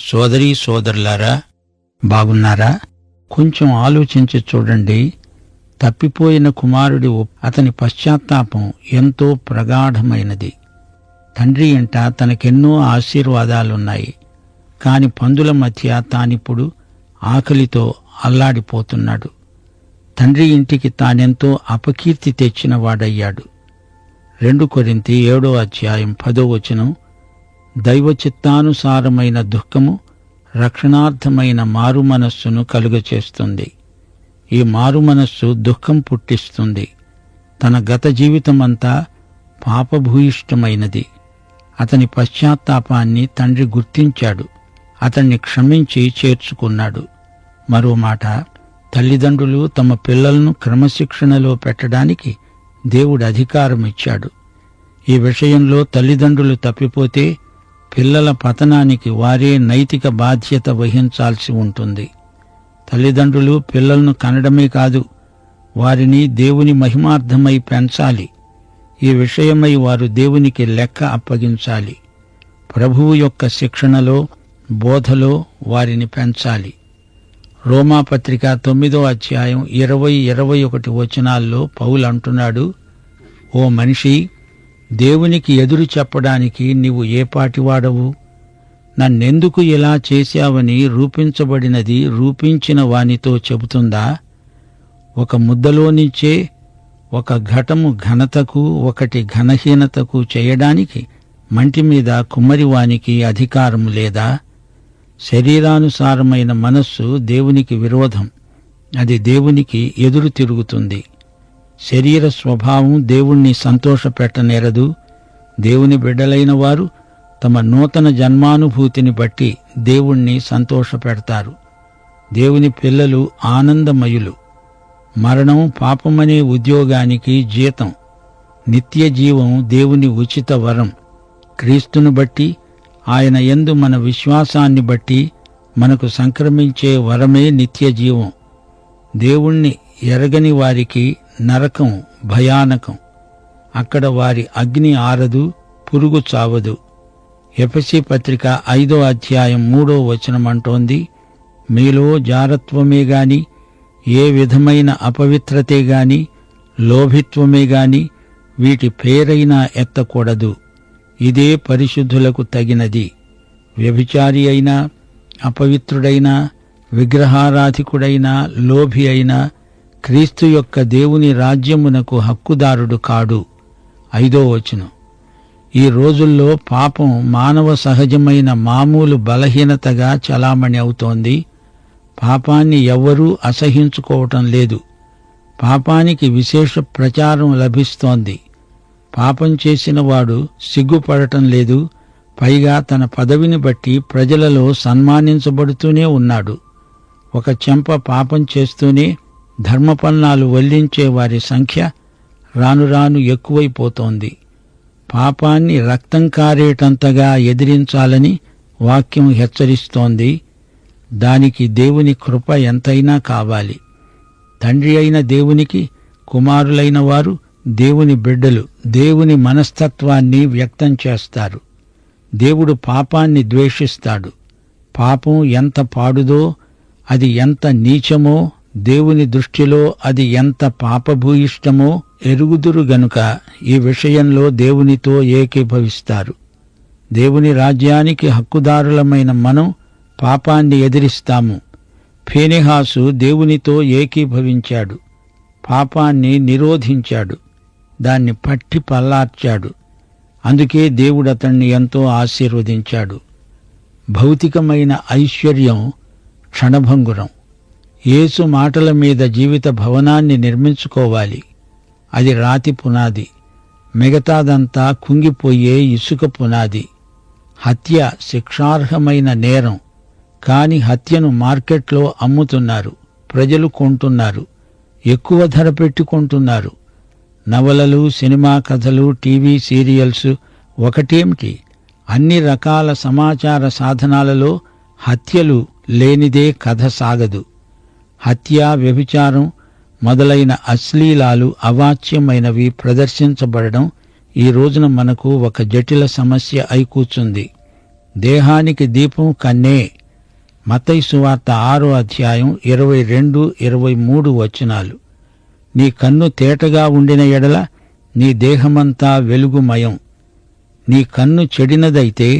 సోదరీ సోదరులారా, బాగున్నారా? కొంచెం ఆలోచించి చూడండి. తప్పిపోయిన కుమారుడి అతని పశ్చాత్తాపం ఎంతో ప్రగాఢమైనది. తండ్రి ఇంట తనకెన్నో ఆశీర్వాదాలున్నాయి. కాని పందుల మధ్య తానిప్పుడు ఆకలితో అల్లాడిపోతున్నాడు. తండ్రి ఇంటికి తానెంతో అపకీర్తి తెచ్చిన వాడయ్యాడు. 2 కొరింథీ 7:10 దైవ చిత్తానుసారమైన దుఃఖము రక్షణార్థమైన మారుమనస్సును కలుగచేస్తుంది. ఈ మారుమనస్సు దుఃఖం పుట్టిస్తుంది. తన గత జీవితమంతా పాపభూయిష్టమైనది. అతని పశ్చాత్తాపాన్ని తండ్రి గుర్తించాడు. అతన్ని క్షమించి చేర్చుకున్నాడు. మరో మాట, తల్లిదండ్రులు తమ పిల్లలను క్రమశిక్షణలో పెట్టడానికి దేవుడు అధికారమిచ్చాడు. ఈ విషయంలో తల్లిదండ్రులు తప్పిపోతే పిల్లల పతనానికి వారే నైతిక బాధ్యత వహించాల్సి ఉంటుంది. తల్లిదండ్రులు పిల్లలను కనడమే కాదు, వారిని దేవుని మహిమార్థమై పెంచాలి. ఈ విషయమై వారు దేవునికి లెక్క అప్పగించాలి. ప్రభువు యొక్క శిక్షణలో, బోధలో వారిని పెంచాలి. రోమాపత్రిక 9:20-21 పౌలు అంటున్నాడు, ఓ మనిషి, దేవునికి ఎదురు చెప్పడానికి నీవు ఏపాటివాడవు? నన్నెందుకు ఇలా చేశావని రూపించబడినది రూపించిన వానితో చెబుతుందా? ఒక ముద్దలోనించే ఒక ఘటము ఘనతకు, ఒకటి ఘనహీనతకు చేయడానికి మంటి మీద కుమ్మరివానికి అధికారము లేదా? శరీరానుసారమైన మనస్సు దేవునికి విరోధం. అది దేవునికి ఎదురు తిరుగుతుంది. శరీర స్వభావం దేవుణ్ణి సంతోషపెట్టనేరదు. దేవుని బిడ్డలైన వారు తమ నూతన జన్మానుభూతిని బట్టి దేవుణ్ణి సంతోషపెడతారు. దేవుని పిల్లలు ఆనందమయులు. మరణం పాపమనే ఉద్యోగానికి జీతం. నిత్య జీవం దేవుని ఉచిత వరం. క్రీస్తును బట్టి, ఆయన యందు మన విశ్వాసాన్ని బట్టి మనకు సంక్రమించే వరమే నిత్య జీవం. దేవుణ్ణి ఎరగని వారికి నరకం భయానకం. అక్కడ వారి అగ్ని ఆరదు, పురుగు చావదు. ఎఫెసీ పత్రిక 5:3 అంటోంది, మీలో జారత్వమే గాని, ఏ విధమైన అపవిత్రతే గాని, లోభిత్వమే గాని వీటి పేరైనా ఎత్తకూడదు. ఇదే పరిశుద్ధులకు తగినది. వ్యభిచారి అయినా, అపవిత్రుడైనా, విగ్రహారాధికుడైనా, లోభి అయినా క్రీస్తు యొక్క దేవుని రాజ్యమునకు హక్కుదారుడు కాడు. 5 ఈ రోజుల్లో పాపం మానవ సహజమైన మామూలు బలహీనతగా చలామణి అవుతోంది. పాపాన్ని ఎవ్వరూ అసహించుకోవటం లేదు. పాపానికి విశేష ప్రచారం లభిస్తోంది. పాపం చేసిన వాడు సిగ్గుపడటం లేదు. పైగా తన పదవిని బట్టి ప్రజలలో సన్మానించబడుతూనే ఉన్నాడు. ఒక చెంప పాపం చేస్తూనే ధర్మపన్నాలు వల్లించే వారి సంఖ్య రాను రాను ఎక్కువైపోతోంది. పాపాన్ని రక్తం కారేటంతగా ఎదిరించాలని వాక్యం హెచ్చరిస్తోంది. దానికి దేవుని కృప ఎంతైనా కావాలి. తండ్రి అయిన దేవునికి కుమారులైన వారు దేవుని బిడ్డలు. దేవుని మనస్తత్వాన్ని వ్యక్తం చేస్తారు. దేవుడు పాపాన్ని ద్వేషిస్తాడు. పాపం ఎంత పాడుదో, అది ఎంత నీచమో, దేవుని దృష్టిలో అది ఎంత పాపభూయిష్టమో ఎరుగుదురు గనుక ఈ విషయంలో దేవునితో ఏకీభవిస్తారు. దేవుని రాజ్యానికి హక్కుదారులమైన మనం పాపాన్ని ఎదిరిస్తాము. ఫీనెహాసు దేవునితో ఏకీభవించాడు. పాపాన్ని నిరోధించాడు. దాన్ని పట్టి పల్లార్చాడు. అందుకే దేవుడు అతన్ని ఎంతో ఆశీర్వదించాడు. భౌతికమైన ఐశ్వర్యం క్షణభంగురం. యేసు మాటల మీద జీవిత భవనాన్ని నిర్మించుకోవాలి. అది రాతి పునాది. మిగతాదంతా కుంగిపోయే ఇసుక పునాది. హత్య శిక్షార్హమైన నేరం. కాని హత్యను మార్కెట్లో అమ్ముతున్నారు. ప్రజలు కొంటున్నారు. ఎక్కువ ధర పెట్టి కొంటున్నారు. నవలలు, సినిమా కథలు, టీవీ సీరియల్స్ ఒకటేమిటి, అన్ని రకాల సమాచార సాధనాలలో హత్యలు లేనిదే కథ సాగదు. హత్య, వ్యభిచారం మొదలైన అశ్లీలాలు, అవాచ్యమైనవి ప్రదర్శించబడడం ఈ రోజున మనకు ఒక జటిల సమస్య అయి కూర్చుంది. దేహానికి దీపం కన్నే. మత్తయి సువార్త 6వ అధ్యాయం 22, 23 వచనాలు. నీ కన్ను తేటగా ఉండిన ఎడల నీ దేహమంతా వెలుగుమయం. నీ కన్ను చెడినదైతే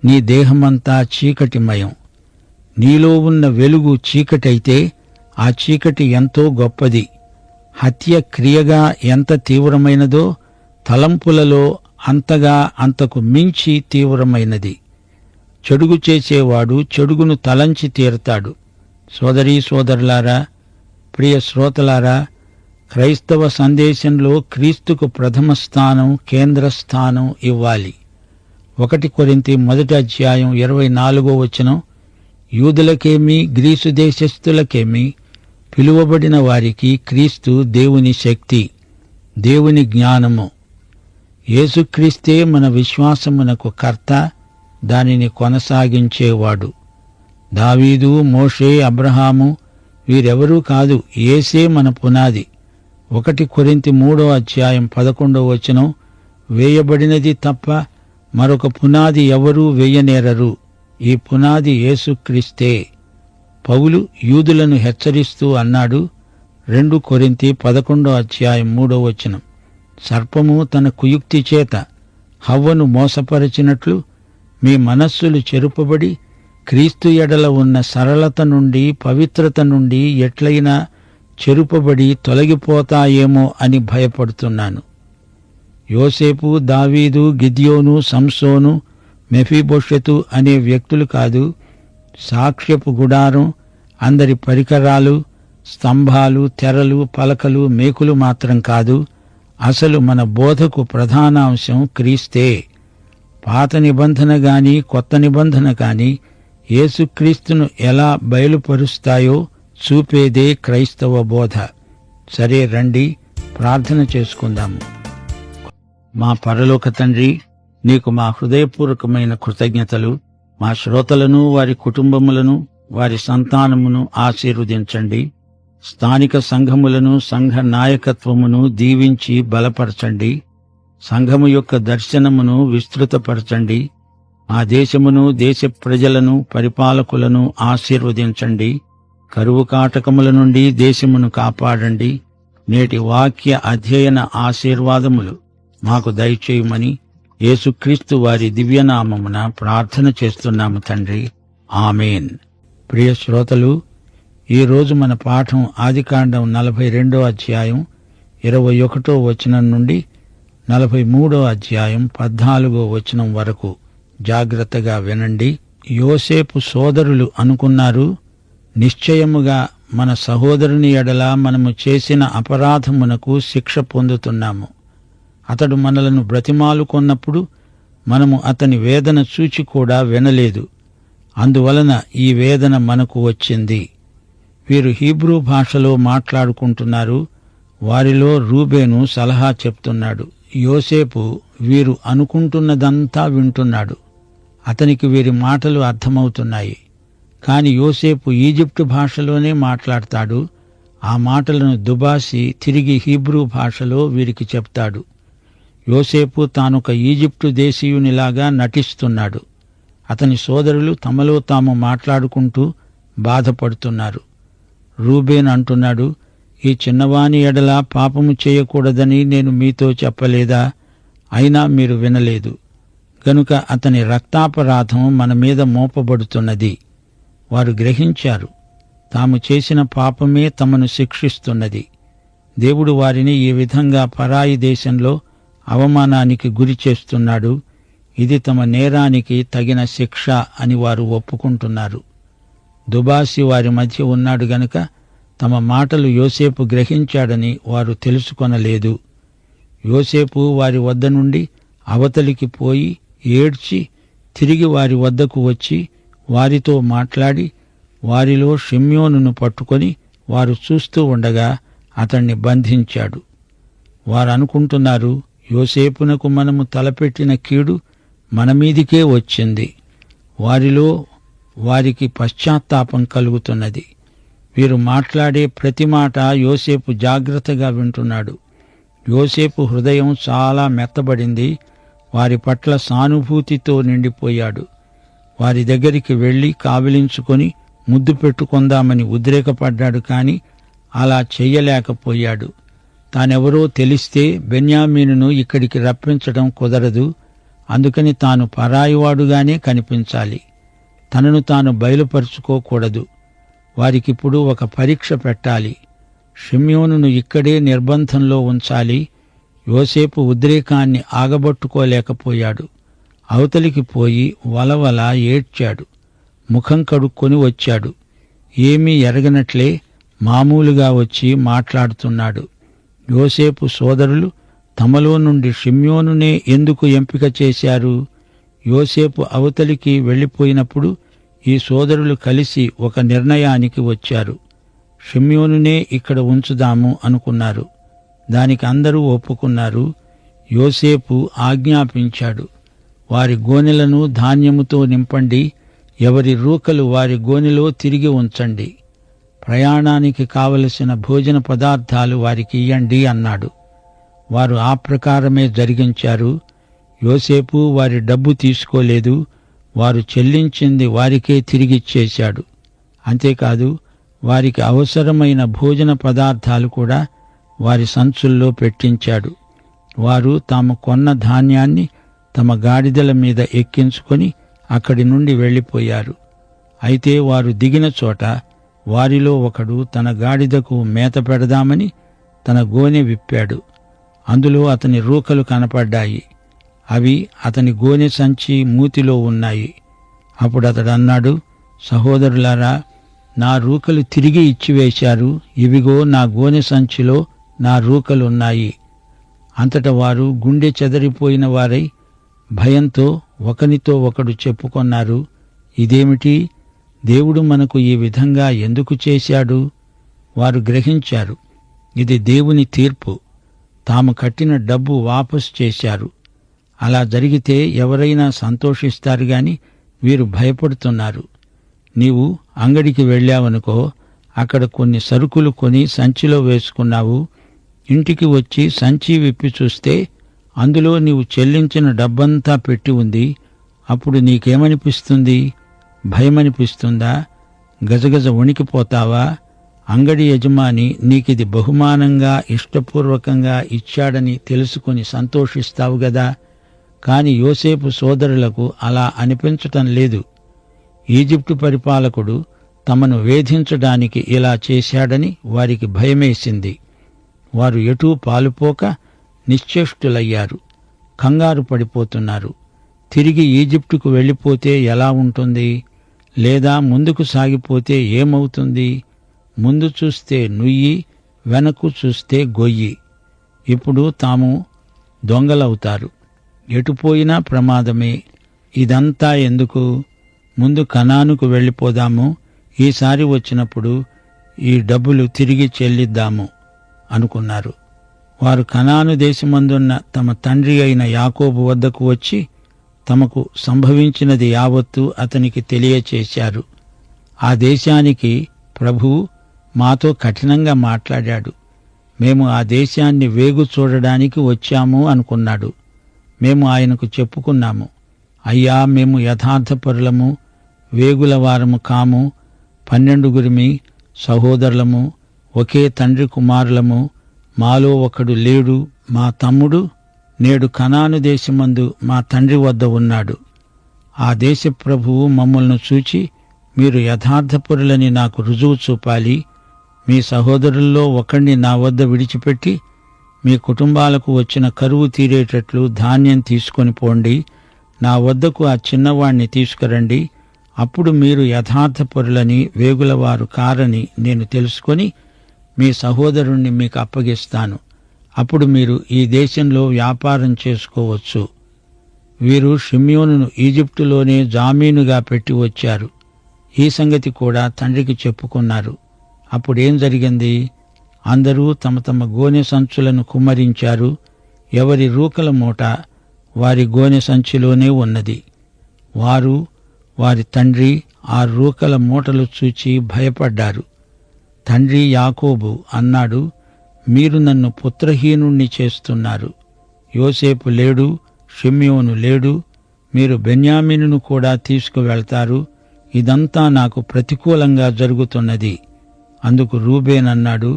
నీ దేహమంతా చీకటిమయం. నీలో ఉన్న వెలుగు చీకటైతే ఆ చీకటి ఎంతో గొప్పది. హత్య క్రియగా ఎంత తీవ్రమైనదో తలంపులలో అంతగా అంతకు మించి తీవ్రమైనది. చెడుగు చేసేవాడు చెడుగును తలంచి తీరుతాడు. సోదరీ సోదరులారా, ప్రియ శ్రోతలారా, క్రైస్తవ సందేశంలో క్రీస్తుకు ప్రథమ స్థానం, కేంద్ర స్థానం ఇవ్వాలి. 1 కొరింథీ 1వ అధ్యాయం 24వ వచనం, యూదులకేమి గ్రీసు దేశస్థులకేమి పిలువబడిన వారికి క్రీస్తు దేవుని శక్తి, దేవుని జ్ఞానము. యేసుక్రీస్తే మన విశ్వాసమునకు కర్త, దానిని కొనసాగించేవాడు. దావీదు, మోషే, అబ్రహాము వీరెవరూ కాదు, యేసే మన పునాది. 1 కొరింథీ 3వ అధ్యాయం 11వ వచనం, వేయబడినది తప్ప మరొక పునాది ఎవరూ వేయనేరరు, ఈ పునాది యేసుక్రీస్తే. పౌలు యూదులను హెచ్చరిస్తూ అన్నాడు, 2 కొరింథీ 11వ అధ్యాయం 3వ వచనం, సర్పము తన కుయుక్తి చేత హవ్వను మోసపరచినట్లు మీ మనస్సులు చెరుపబడి క్రీస్తు ఎడల ఉన్న సరళత నుండి, పవిత్రత నుండి ఎట్లయినా చెరుపబడి తొలగిపోతాయేమో అని భయపడుతున్నాను. యోసేపు, దావీదు, గిద్యోను, సంసోను, మెఫీబోషెతు అనే వ్యక్తులు కాదు, సాక్ష్యపు గుడారం, అందరి పరికరాలు, స్తంభాలు, తెరలు, పలకలు, మేకులు మాత్రం కాదు, అసలు మన బోధకు ప్రధానాంశం క్రీస్తే. పాత నిబంధన గాని కొత్త నిబంధన కాని యేసుక్రీస్తును ఎలా బయలుపరుస్తాయో చూపేదే క్రైస్తవ బోధ. సరే, రండి ప్రార్థన చేసుకుందాము. మా పరలోక తండ్రి, నీకు మా హృదయపూర్వకమైన కృతజ్ఞతలు. మా శ్రోతలను, వారి కుటుంబములను, వారి సంతానమును ఆశీర్వదించండి. స్థానిక సంఘములను, సంఘ నాయకత్వమును దీవించి బలపరచండి. సంఘము యొక్క దర్శనమును విస్తృతపరచండి. ఆ దేశమును, దేశ ప్రజలను, పరిపాలకులను ఆశీర్వదించండి. కరువు కాటకముల నుండి దేశమును కాపాడండి. నేటి వాక్య అధ్యయన ఆశీర్వాదములు మాకు దయచేయమని యేసుక్రీస్తు వారి దివ్యనామమున ప్రార్థన చేస్తున్నాము తండ్రి, ఆమేన్. ప్రియ శ్రోతలు, ఈరోజు మన పాఠం ఆదికాండం 42వ అధ్యాయం 21వ వచనం నుండి 43వ అధ్యాయం 14వ వచనం వరకు జాగ్రత్తగా వినండి. యోసేపు సోదరులు అనుకున్నారు, నిశ్చయముగా మన సహోదరుని ఎడల మనము చేసిన అపరాధమునకు శిక్ష పొందుతున్నాము. అతడు మనలను బ్రతిమాలుకొన్నప్పుడు మనము అతని వేదన చూచి కూడా వినలేదు. అందువలన ఈ వేదన మనకు వచ్చింది. వీరు హీబ్రూ భాషలో మాట్లాడుకుంటున్నారు. వారిలో రూబేను సలహా చెప్తున్నాడు. యోసేపు వీరు అనుకుంటున్నదంతా వింటున్నాడు. అతనికి వీరి మాటలు అర్థమవుతున్నాయి. కాని యోసేపు ఈజిప్టు భాషలోనే మాట్లాడతాడు. ఆ మాటలను దుబాసి తిరిగి హీబ్రూ భాషలో వీరికి చెప్తాడు. యోసేపు తానొక ఈజిప్టు దేశీయునిలాగా నటిస్తున్నాడు. అతని సోదరులు తమలో తాము మాట్లాడుకుంటూ బాధపడుతున్నారు. రూబేన్ అంటున్నాడు, ఈ చిన్నవాని ఎడల పాపము చేయకూడదని నేను మీతో చెప్పలేదా? అయినా మీరు వినలేదు. గనుక అతని రక్తాపరాధం మన మీద మోపబడుతున్నది. వారు గ్రహించారు, తాము చేసిన పాపమే తమను శిక్షిస్తున్నది. దేవుడు వారిని ఈ విధంగా పరాయి దేశంలో అవమానానికి గురి చేస్తున్నాడు. ఇది తమ నేరానికి తగిన శిక్ష అని వారు ఒప్పుకుంటున్నారు. దుబాసి వారి మధ్య ఉన్నాడు గనుక తమ మాటలు యోసేపు గ్రహించాడని వారు తెలుసుకొనలేదు. యోసేపు వారి వద్ద నుండి అవతలికి పోయి ఏడ్చి తిరిగి వారి వద్దకు వచ్చి వారితో మాట్లాడి వారిలో షిమ్యోనును పట్టుకొని వారు చూస్తూ ఉండగా అతణ్ణి బంధించాడు. వారనుకుంటున్నారు, యోసేపునకు మనము తలపెట్టిన కీడు మనమీదికే వచ్చింది. వారిలో వారికి పశ్చాత్తాపం కలుగుతున్నది. వీరు మాట్లాడే ప్రతి మాట యోసేపు జాగ్రత్తగా వింటున్నాడు. యోసేపు హృదయం చాలా మెత్తబడింది. వారి పట్ల సానుభూతితో నిండిపోయాడు. వారి దగ్గరికి వెళ్లి కావిలించుకొని ముద్దు పెట్టుకుందామని ఉద్రేకపడ్డాడు, కాని అలా చెయ్యలేకపోయాడు. తానెవరో తెలిస్తే బెన్యామీనును ఇక్కడికి రప్పించడం కుదరదు. అందుకని తాను పరాయివాడుగానే కనిపించాలి. తనను తాను బయలుపరుచుకోకూడదు. వారికిప్పుడు ఒక పరీక్ష పెట్టాలి. షిమ్యోనును ఇక్కడే నిర్బంధంలో ఉంచాలి. యోసేపు ఉద్రేకాన్ని ఆగబట్టుకోలేకపోయాడు. అవతలికి పోయి వలవల ఏడ్చాడు. ముఖం కడుక్కొని వచ్చాడు. ఏమీ ఎరగనట్లే మామూలుగా వచ్చి మాట్లాడుతున్నాడు. యోసేపు సోదరులు తమలో నుండి షిమ్యోనునే ఎందుకు ఎంపిక చేశారు? యోసేపు అవతలికి వెళ్ళిపోయినప్పుడు ఈ సోదరులు కలిసి ఒక నిర్ణయానికి వచ్చారు. షిమ్యోనునే ఇక్కడ ఉంచుదాము అనుకున్నారు. దానికి అందరూ ఒప్పుకున్నారు. యోసేపు ఆజ్ఞాపించాడు, వారి గోనెలను ధాన్యముతో నింపండి, ఎవరి రూకలు వారి గోనెలో తిరిగి ఉంచండి, ప్రయాణానికి కావలసిన భోజన పదార్థాలు వారికి ఇయ్యండి అన్నాడు. వారు ఆ ప్రకారమే జరిగించారు. యోసేపు వారి డబ్బు తీసుకోలేదు. వారు చెల్లించింది వారికే తిరిగిచ్చేశాడు. అంతేకాదు, వారికి అవసరమైన భోజన పదార్థాలు కూడా వారి సంచుల్లో పెట్టించాడు. వారు తాము కొన్న ధాన్యాన్ని తమ గాడిదల మీద ఎక్కించుకొని అక్కడి నుండి వెళ్ళిపోయారు. అయితే వారు దిగిన చోట వారిలో ఒకడు తన గాడిదకు మేత పెడదామని తన గోనె విప్పాడు. అందులో అతని రూకలు కనపడ్డాయి. అవి అతని గోనె సంచి మూతిలో ఉన్నాయి. అప్పుడు అతడన్నాడు, సహోదరులారా, నా రూకలు తిరిగి ఇచ్చివేశారు. ఇవిగో నా గోనె సంచిలో నా రూకలున్నాయి. అంతటా వారు గుండె చెదరిపోయిన వారై భయంతో ఒకనితో ఒకడు చెప్పుకొన్నారు, ఇదేమిటి? దేవుడు మనకు ఈ విధంగా ఎందుకు చేశాడు? వారు గ్రహించారు, ఇది దేవుని తీర్పు. తాము కట్టిన డబ్బు వాపసు చేశారు. అలా జరిగితే ఎవరైనా సంతోషిస్తారు గాని వీరు భయపడుతున్నారు. నీవు అంగడికి వెళ్ళావనుకో, అక్కడ కొన్ని సరుకులు కొని సంచిలో వేసుకున్నావు. ఇంటికి వచ్చి సంచి విప్పి చూస్తే అందులో నీవు చెల్లించిన డబ్బంతా పెట్టి ఉంది. అప్పుడు నీకేమనిపిస్తుంది? భయమనిపిస్తుందా? గజగజ వణికిపోతావా? అంగడి యజమాని నీకిది బహుమానంగా ఇష్టపూర్వకంగా ఇచ్చాడని తెలుసుకుని సంతోషిస్తావు గదా. కాని యోసేపు సోదరులకు అలా అనిపించటం లేదు. ఈజిప్టు పరిపాలకుడు తమను వేధించడానికి ఇలా చేశాడని వారికి భయమేసింది. వారు ఎటూ పాలుపోక నిశ్చేష్టులయ్యారు. కంగారు పడిపోతున్నారు. తిరిగి ఈజిప్టుకు వెళ్ళిపోతే ఎలా ఉంటుంది? లేదా ముందుకు సాగిపోతే ఏమవుతుంది? ముందు చూస్తే నుయ్యి, వెనక్కు చూస్తే గొయ్యి. ఇప్పుడు తాము దొంగలవుతారు. ఎటుపోయినా ప్రమాదమే. ఇదంతా ఎందుకు? ముందు కనానుకు వెళ్ళిపోదాము. ఈసారి వచ్చినప్పుడు ఈ డబ్బులు తిరిగి చెల్లిద్దాము అనుకున్నారు. వారు కనాను దేశమందున్న తమ తండ్రి అయిన యాకోబు వద్దకు వచ్చి తమకు సంభవించినది యావత్తు అతనికి తెలియచేశారు. ఆ దేశానికి ప్రభువు మాతో కఠినంగా మాట్లాడాడు. మేము ఆ దేశాన్ని వేగు చూడడానికి వచ్చాము అనుకున్నాడు. మేము ఆయనకు చెప్పుకున్నాము, అయ్యా, మేము యథార్థపరులము, వేగుల వారము కాము, 12 సహోదరులము, ఒకే తండ్రి కుమారులము, మాలో ఒకడు లేడు, మా తమ్ముడు నేడు కనాను దేశమందు మా తండ్రి వద్ద ఉన్నాడు. ఆ దేశ ప్రభువు మమ్మల్ని చూచి, మీరు యథార్థపరులని నాకు రుజువు చూపాలి. మీ సహోదరుల్లో ఒకణ్ణి నా వద్ద విడిచిపెట్టి మీ కుటుంబాలకు వచ్చిన కరువు తీరేటట్లు ధాన్యం తీసుకొని పోండి. నా వద్దకు ఆ చిన్నవాణ్ణి తీసుకురండి. అప్పుడు మీరు యథార్థపరులని, వేగులవారు కారని నేను తెలుసుకొని మీ సహోదరుణ్ణి మీకు అప్పగిస్తాను. అప్పుడు మీరు ఈ దేశంలో వ్యాపారం చేసుకోవచ్చు. వీరు షిమ్యోనును ఈజిప్టులోనే జామీనుగా పెట్టి వచ్చారు. ఈ సంగతి కూడా తండ్రికి చెప్పుకున్నారు. అప్పుడేం జరిగింది? అందరూ తమ తమ గోనె సంచులను కుమ్మరించారు. ఎవరి రూకల మూట వారి గోనె సంచిలోనే ఉన్నది. వారు, వారి తండ్రి ఆ రూకల మూటలు చూచి భయపడ్డారు. తండ్రి యాకోబు అన్నాడు, మీరు నన్ను పుత్రహీనుణ్ణి చేస్తున్నారు. యోసేపు లేడు, షిమ్యోను లేడు, మీరు బెన్యామీనును కూడా తీసుకువెళ్తారు. ఇదంతా నాకు ప్రతికూలంగా జరుగుతున్నది. అందుకు రూబేన్ అన్నాడు,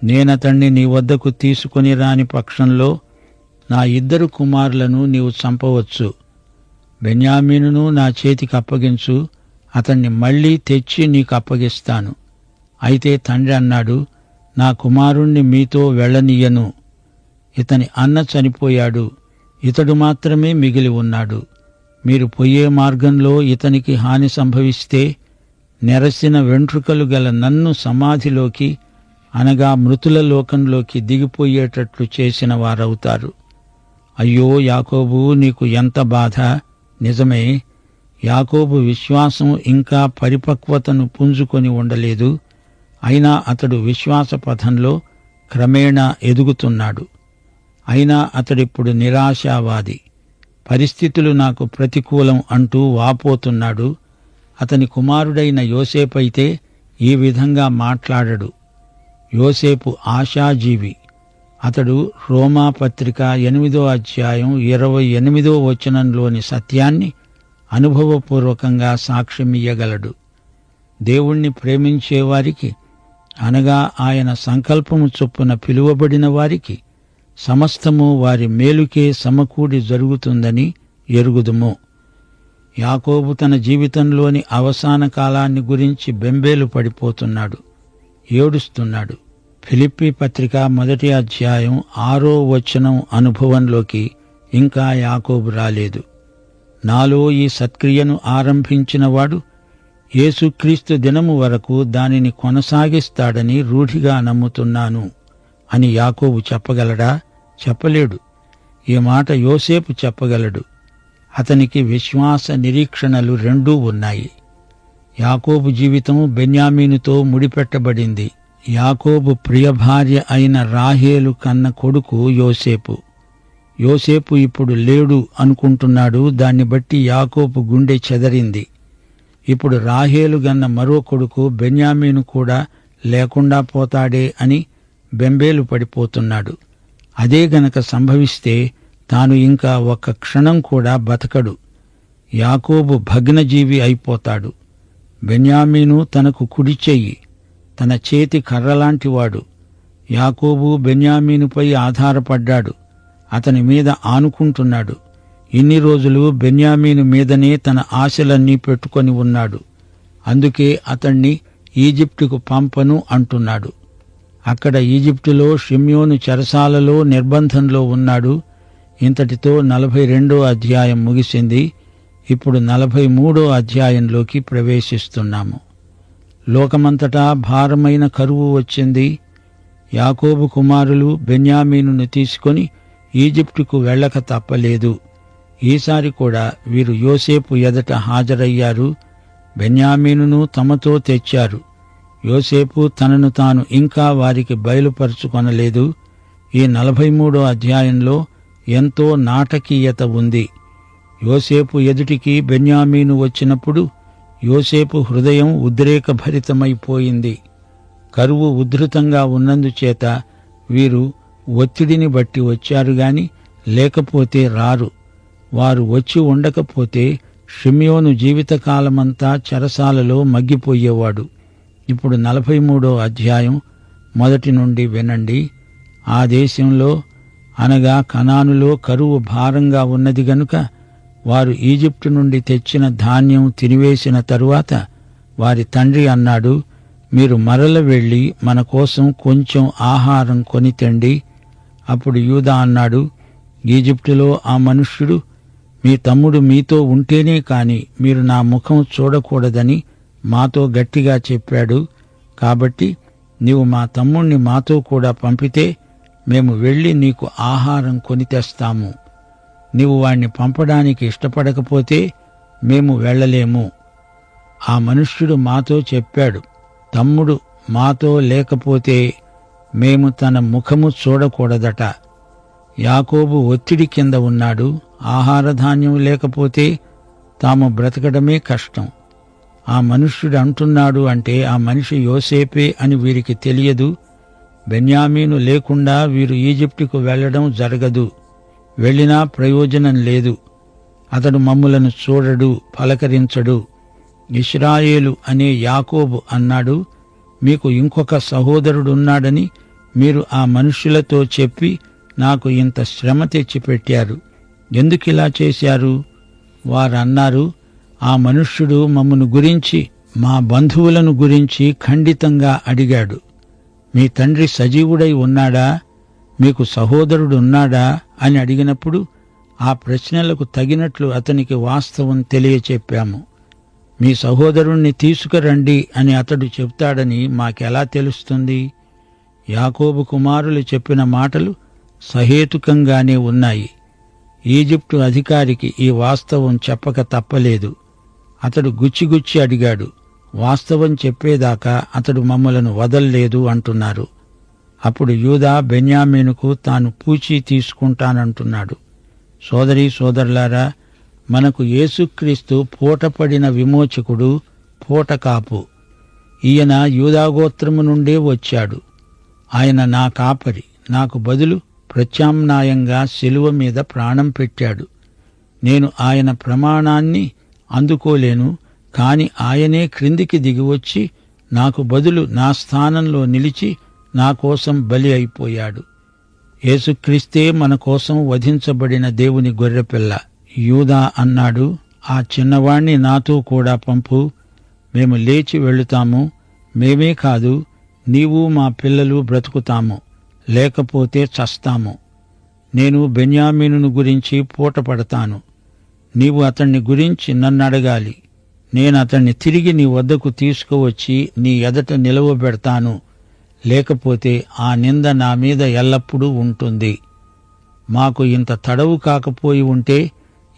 నేనతణ్ణి నీ వద్దకు తీసుకొని రాని పక్షంలో నా 2 కుమారులను నీవు చంపవచ్చు. బెన్యామీనును నా చేతికి అప్పగించు, అతణ్ణి మళ్లీ తెచ్చి నీకు అప్పగిస్తాను. అయితే తండ్రి అన్నాడు, నా కుమారుణ్ణి మీతో వెళ్ళనీయను. ఇతని అన్న చనిపోయాడు, ఇతడు మాత్రమే మిగిలి ఉన్నాడు. మీరు పోయే మార్గంలో ఇతనికి హాని సంభవిస్తే నెరసిన వెంట్రుకలు గల నన్ను సమాధిలోకి అనగా మృతుల లోకంలోకి దిగిపోయేటట్లు చేసిన వారవుతారు. అయ్యో యాకోబు, నీకు ఎంత బాధ! నిజమే, యాకోబు విశ్వాసం ఇంకా పరిపక్వతను పుంజుకొని ఉండలేదు. అయినా అతడు విశ్వాస పథంలో క్రమేణా ఎదుగుతున్నాడు. అయినా అతడిప్పుడు నిరాశావాది. పరిస్థితులు నాకు ప్రతికూలం అంటూ వాపోతున్నాడు. అతని కుమారుడైన యోసేపైతే ఈ విధంగా మాట్లాడడు. యోసేపు ఆశాజీవి. అతడు రోమాపత్రిక 8వ అధ్యాయం 28వ వచనంలోని సత్యాన్ని అనుభవపూర్వకంగా సాక్ష్యమియ్యగలడు. దేవుణ్ణి ప్రేమించేవారికి అనగా ఆయన సంకల్పము చొప్పున పిలువబడిన వారికి సమస్తము వారి మేలుకే సమకూడి జరుగుతుందని ఎరుగుదుము. యాకోబు తన జీవితంలోని అవసాన కాలాన్ని గురించి బెంబేలు పడిపోతున్నాడు, ఏడుస్తున్నాడు. ఫిలిప్పీ పత్రిక 1వ అధ్యాయం 6వ వచనం అనుభవంలోకి ఇంకా యాకోబు రాలేదు. నాలో ఈ సత్క్రియను ఆరంభించినవాడు యేసుక్రీస్తు దినము వరకు దానిని కొనసాగిస్తాడని రూఢిగా నమ్ముతున్నాను అని యాకోబు చెప్పగలడా? చెప్పలేడు. ఈ మాట యోసేపు చెప్పగలడు. అతనికి విశ్వాస నిరీక్షణలు రెండూ ఉన్నాయి. యాకోబు జీవితం బెన్యామీనుతో ముడిపెట్టబడింది. యాకోబు ప్రియభార్య అయిన రాహేలు కన్న కొడుకు యోసేపు. యోసేపు ఇప్పుడు లేడు అనుకుంటున్నాడు. దాన్ని బట్టి యాకోబు గుండె చెదరింది. ఇప్పుడు రాహేలు గన్న మరో కొడుకు బెన్యామీను కూడా లేకుండా పోతాడే అని బెంబేలు పడిపోతున్నాడు. అదే గనక సంభవిస్తే తాను ఇంకా ఒక్క క్షణం కూడా బతకడు. యాకోబు భగ్నజీవి అయిపోతాడు. బెన్యామీను తనకు కుడి చెయ్యి, తన చేతి కర్రలాంటివాడు. యాకోబు బెన్యామీనుపై ఆధారపడ్డాడు, అతని మీద ఆనుకుంటున్నాడు. ఇన్ని రోజులు బెన్యామీను మీదనే తన ఆశలన్నీ పెట్టుకొని ఉన్నాడు. అందుకే అతణ్ణి ఈజిప్టుకు పంపను అంటున్నాడు. అక్కడ ఈజిప్టులో షిమ్యోను చెరసాలలో నిర్బంధంలో ఉన్నాడు. ఇంతటితో 42వ అధ్యాయం ముగిసింది. ఇప్పుడు 43వ అధ్యాయంలోకి ప్రవేశిస్తున్నాము. లోకమంతటా భారమైన కరువు వచ్చింది. యాకోబు కుమారులు బెన్యామీనును తీసుకొని ఈజిప్టుకు వెళ్ళక తప్పలేదు. ఈసారి కూడా వీరు యోసేపు ఎదుట హాజరయ్యారు. బెన్యామీనును తమతో తెచ్చారు. యోసేపు తనను తాను ఇంకా వారికి బయలుపరుచుకొనలేదు. ఈ 43వ అధ్యాయంలో ఎంతో నాటకీయత ఉంది. యోసేపు ఎదుటికి బెన్యామీను వచ్చినప్పుడు యోసేపు హృదయం ఉద్రేకభరితమైపోయింది. కరువు ఉధృతంగా ఉన్నందుచేత వీరు ఒత్తిడిని బట్టి వచ్చారు గాని లేకపోతే రారు. వారు వచ్చి ఉండకపోతే షిమ్యోను జీవితకాలమంతా చెరసాలలో మగ్గిపోయేవాడు. ఇప్పుడు 43వ అధ్యాయం మొదటి నుండి వినండి. ఆ దేశంలో అనగా కనానులో కరువు భారంగా ఉన్నది గనుక వారు ఈజిప్టు నుండి తెచ్చిన ధాన్యం తినివేసిన తరువాత వారి తండ్రి అన్నాడు, మీరు మరల వెళ్లి మన కోసం కొంచెం ఆహారం కొని తెండి. అప్పుడు యూదా అన్నాడు, ఈజిప్టులో ఆ మనుష్యుడు మీ తమ్ముడు మీతో ఉంటేనే కాని మీరు నా ముఖం చూడకూడదని మాతో గట్టిగా చెప్పాడు. కాబట్టి నీవు మా తమ్ముణ్ణి మాతో కూడా పంపితే మేము వెళ్లి నీకు ఆహారం కొని తెస్తాము. నీవు వాణ్ణి పంపడానికి ఇష్టపడకపోతే మేము వెళ్ళలేము. ఆ మనుష్యుడు మాతో చెప్పాడు, తమ్ముడు మాతో లేకపోతే మేము తన ముఖము చూడకూడదట. యాకోబు ఒత్తిడి కింద ఉన్నాడు. ఆహారధాన్యం లేకపోతే తాము బ్రతకడమే కష్టం. ఆ మనుష్యుడు అంటున్నాడు అంటే ఆ మనిషి యోసేపే అని వీరికి తెలియదు. బెన్యామీను లేకుండా వీరు ఈజిప్టుకు వెళ్లడం జరగదు. వెళ్ళినా ప్రయోజనం లేదు. అతడు మమ్ములను చూడడు, పలకరించడు. ఇశ్రాయేలు అనే యాకోబు అన్నాడు, మీకు ఇంకొక సహోదరుడున్నాడని మీరు ఆ మనుష్యులతో చెప్పి నాకు ఇంత శ్రమ తెచ్చిపెట్టారు. ఎందుకిలా చేశారు? వారన్నారు, ఆ మనుష్యుడు మమ్మను గురించి, మా బంధువులను గురించి ఖండితంగా అడిగాడు. మీ తండ్రి సజీవుడై ఉన్నాడా, మీకు సహోదరుడున్నాడా అని అడిగినప్పుడు ఆ ప్రశ్నలకు తగినట్లు అతనికి వాస్తవం తెలియచెప్పాము. మీ సహోదరుణ్ణి తీసుకురండి అని అతడు చెప్తాడని మాకెలా తెలుస్తుంది? యాకోబు కుమారులు చెప్పిన మాటలు సహేతుకంగానే ఉన్నాయి. ఈజిప్టు అధికారికి ఈ వాస్తవం చెప్పక తప్పలేదు. అతడు గుచ్చిగుచ్చి అడిగాడు. వాస్తవం చెప్పేదాకా అతడు మమ్మలను వదల్లేదు అంటున్నారు. అప్పుడు యూదా బెన్యామీనుకు తాను పూచీ తీసుకుంటానంటున్నాడు. సోదరీ సోదరులారా, మనకు యేసుక్రీస్తు పూటపడిన విమోచకుడు, పూటకాపు. ఈయన యూదాగోత్రము నుండే వచ్చాడు. ఆయన నా కాపరి, నాకు బదులు ప్రత్యామ్నాయంగా శిలువ మీద ప్రాణం పెట్టాడు. నేను ఆయన ప్రమాణాన్ని అందుకోలేను, కాని ఆయనే క్రిందికి దిగివచ్చి నాకు బదులు నా స్థానంలో నిలిచి నా కోసం బలి అయిపోయాడు. యేసుక్రీస్తే మన కోసం వధించబడిన దేవుని గొర్రెపిల్ల. యూదా అన్నాడు, ఆ చిన్నవాణ్ణి నాతో కూడా పంపు, మేము లేచి వెళుతాము. మేమే కాదు, నీవు మా పిల్లలు బ్రతుకుతాము, లేకపోతే చస్తాము. నేను బెన్యామీనును గురించి పూటపడతాను. నీవు అతణ్ణి గురించి నన్నడగాలి. నేను అతణ్ణి తిరిగి నీ వద్దకు తీసుకువచ్చి నీ ఎదట నిలవబెడతాను. లేకపోతే ఆ నింద నా మీద ఎల్లప్పుడూ ఉంటుంది. మాకు ఇంత తడవు కాకపోయి ఉంటే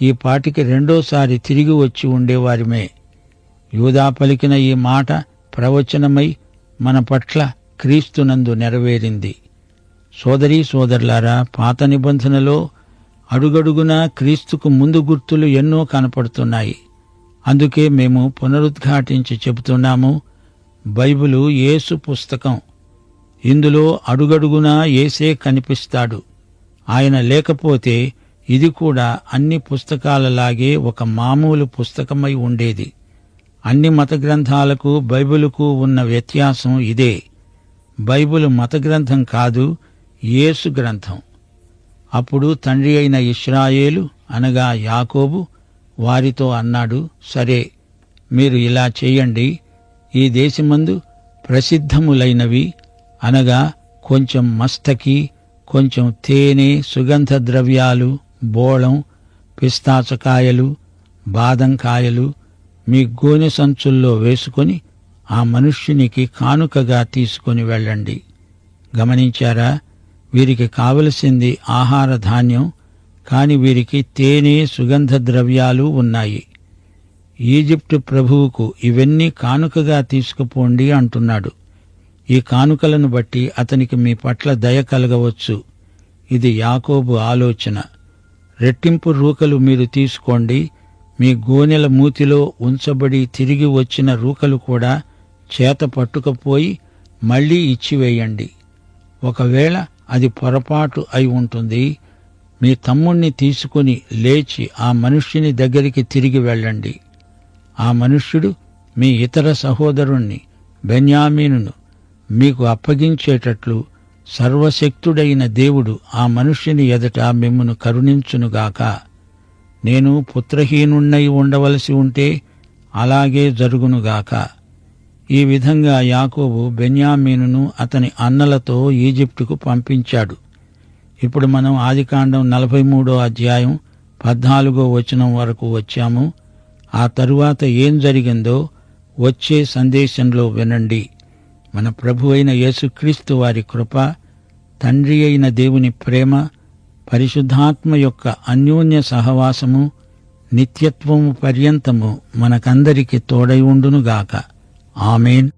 ఈ పాటికి రెండోసారి తిరిగి వచ్చి ఉండేవారిమే. యూదా పలికిన ఈ మాట ప్రవచనమై మన పట్ల క్రీస్తునందు నెరవేరింది. సోదరీ సోదరులారా, పాత నిబంధనలో అడుగడుగునా క్రీస్తుకు ముందు గుర్తులు ఎన్నో కనపడుతున్నాయి. అందుకే మేము పునరుద్ఘాటించి చెబుతున్నాము, బైబిలు యేసు పుస్తకం. ఇందులో అడుగడుగునా యేసే కనిపిస్తాడు. ఆయన లేకపోతే ఇది కూడా అన్ని పుస్తకాలలాగే ఒక మామూలు పుస్తకమై ఉండేది. అన్ని మత గ్రంథాలకు బైబిలుకు ఉన్న వ్యత్యాసం ఇదే. బైబిలు మత గ్రంథం కాదు, యేసు గ్రంథం. అప్పుడు తండ్రి అయిన ఇశ్రాయేలు అనగా యాకోబు వారితో అన్నాడు, సరే, మీరు ఇలా చేయండి. ఈ దేశమందు ప్రసిద్ధములైనవి అనగా కొంచెం మస్తకి, కొంచెం తేనె, సుగంధ ద్రవ్యాలు, బోళం, పిస్తాచకాయలు, బాదంకాయలు మీ గోనె సంచుల్లో వేసుకొని ఆ మనుష్యునికి కానుకగా తీసుకొని వెళ్ళండి. గమనించారా? వీరికి కావలసింది ఆహార ధాన్యం, కాని వీరికి తేనె, సుగంధ ద్రవ్యాలు ఉన్నాయి. ఈజిప్టు ప్రభువుకు ఇవన్నీ కానుకగా తీసుకుపోండి అంటున్నాడు. ఈ కానుకలను బట్టి అతనికి మీ పట్ల దయ కలగవచ్చు. ఇది యాకోబు ఆలోచన. రెట్టింపు రూకలు మీరు తీసుకోండి. మీ గోనెల మూతిలో ఉంచబడి తిరిగి వచ్చిన రూకలు కూడా చేత పట్టుకపోయి మళ్లీ ఇచ్చివేయండి. ఒకవేళ అది పొరపాటు అయి ఉంటుంది. మీ తమ్ముణ్ణి తీసుకుని లేచి ఆ మనుష్యుని దగ్గరికి తిరిగి వెళ్ళండి. ఆ మనుష్యుడు మీ ఇతర సహోదరుణ్ణి బెన్యామీనును మీకు అప్పగించేటట్లు సర్వశక్తుడైన దేవుడు ఆ మనుష్యుని ఎదుట మిమ్మును కరుణించునుగాక. నేను పుత్రహీనుణ్ణై ఉండవలసి ఉంటే అలాగే జరుగునుగాక. ఈ విధంగా యాకోబు బెన్యామీనును అతని అన్నలతో ఈజిప్టుకు పంపించాడు. ఇప్పుడు మనం ఆదికాండం 43వ అధ్యాయం 14వ వచనం వరకు వచ్చాము. ఆ తరువాత ఏం జరిగిందో వచ్చే సందేశంలో వినండి. మన ప్రభువైన యేసుక్రీస్తు వారి కృప, తండ్రి అయిన దేవుని ప్రేమ, పరిశుద్ధాత్మ యొక్క అన్యోన్య సహవాసము నిత్యత్వము పర్యంతము మనకందరికి తోడై ఉండునుగాక. ఆమేన్.